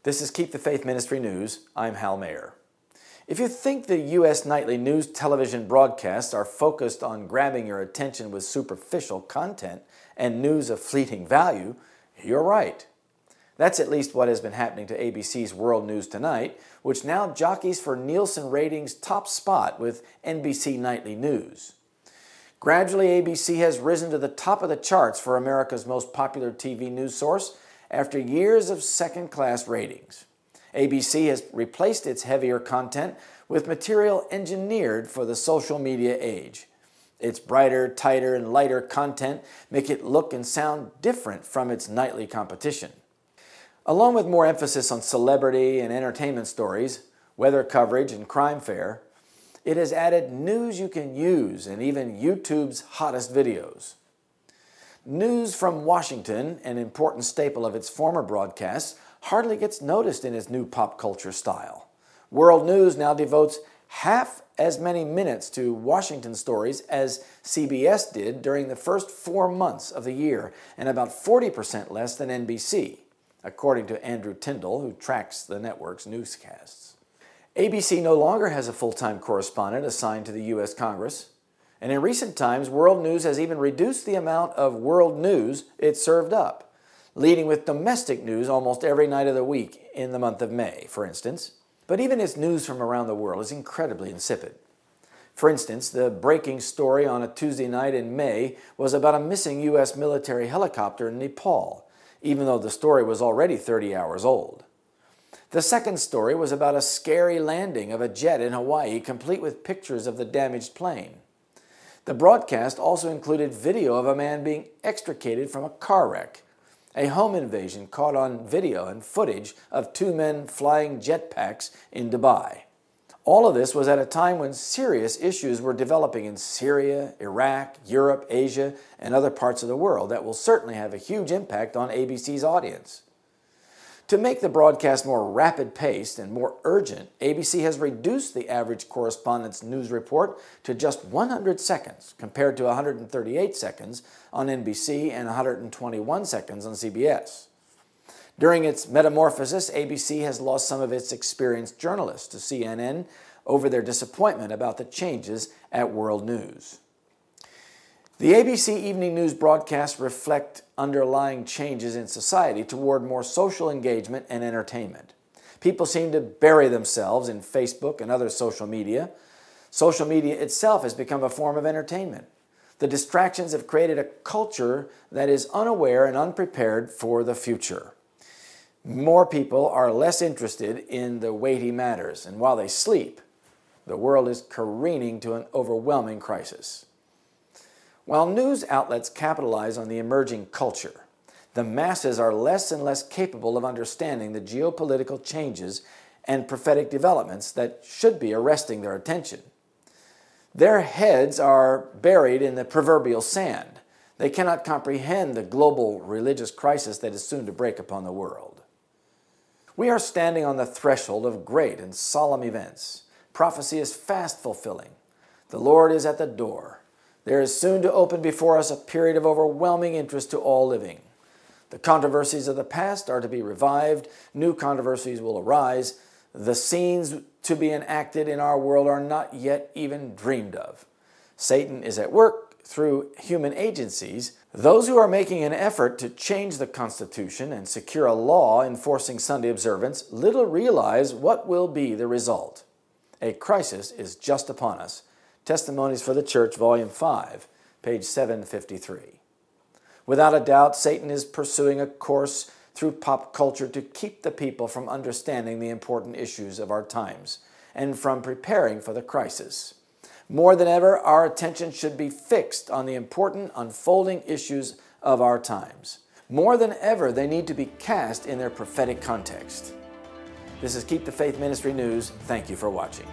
This is Keep the Faith Ministry News. I'm Hal Mayer. If you think the U.S. nightly news television broadcasts are focused on grabbing your attention with superficial content and news of fleeting value, you're right. That's at least what has been happening to ABC's World News Tonight, which now jockeys for Nielsen ratings' top spot with NBC Nightly News. Gradually, ABC has risen to the top of the charts for America's most popular TV news source after years of second-class ratings. ABC has replaced its heavier content with material engineered for the social media age. Its brighter, tighter, and lighter content make it look and sound different from its nightly competition. Along with more emphasis on celebrity and entertainment stories, weather coverage, and crime fare, it has added news you can use and even YouTube's hottest videos. News from Washington, an important staple of its former broadcasts, hardly gets noticed in its new pop culture style. World News now devotes half as many minutes to Washington stories as CBS did during the first 4 months of the year, and about 40% less than NBC, according to Andrew Tyndall, who tracks the network's newscasts. ABC no longer has a full-time correspondent assigned to the U.S. Congress. And in recent times, World News has even reduced the amount of world news it served up, leading with domestic news almost every night of the week in the month of May, for instance. But even its news from around the world is incredibly insipid. For instance, the breaking story on a Tuesday night in May was about a missing U.S. military helicopter in Nepal, even though the story was already 30 hours old. The second story was about a scary landing of a jet in Hawaii, complete with pictures of the damaged plane. The broadcast also included video of a man being extricated from a car wreck, a home invasion caught on video, and footage of 2 men flying jetpacks in Dubai. All of this was at a time when serious issues were developing in Syria, Iraq, Europe, Asia, and other parts of the world that will certainly have a huge impact on ABC's audience. To make the broadcast more rapid-paced and more urgent, ABC has reduced the average correspondent's news report to just 100 seconds, compared to 138 seconds on NBC and 121 seconds on CBS. During its metamorphosis, ABC has lost some of its experienced journalists to CNN over their disappointment about the changes at World News. The ABC Evening News broadcasts reflect underlying changes in society toward more social engagement and entertainment. People seem to bury themselves in Facebook and other social media. Social media itself has become a form of entertainment. The distractions have created a culture that is unaware and unprepared for the future. More people are less interested in the weighty matters, and while they sleep, the world is careening to an overwhelming crisis. While news outlets capitalize on the emerging culture, the masses are less and less capable of understanding the geopolitical changes and prophetic developments that should be arresting their attention. Their heads are buried in the proverbial sand. They cannot comprehend the global religious crisis that is soon to break upon the world. We are standing on the threshold of great and solemn events. Prophecy is fast fulfilling. The Lord is at the door. There is soon to open before us a period of overwhelming interest to all living. The controversies of the past are to be revived. New controversies will arise. The scenes to be enacted in our world are not yet even dreamed of. Satan is at work through human agencies. Those who are making an effort to change the Constitution and secure a law enforcing Sunday observance little realize what will be the result. A crisis is just upon us. Testimonies for the Church, Volume 5, page 753. Without a doubt, Satan is pursuing a course through pop culture to keep the people from understanding the important issues of our times and from preparing for the crisis. More than ever, our attention should be fixed on the important unfolding issues of our times. More than ever, they need to be cast in their prophetic context. This is Keep the Faith Ministry News. Thank you for watching.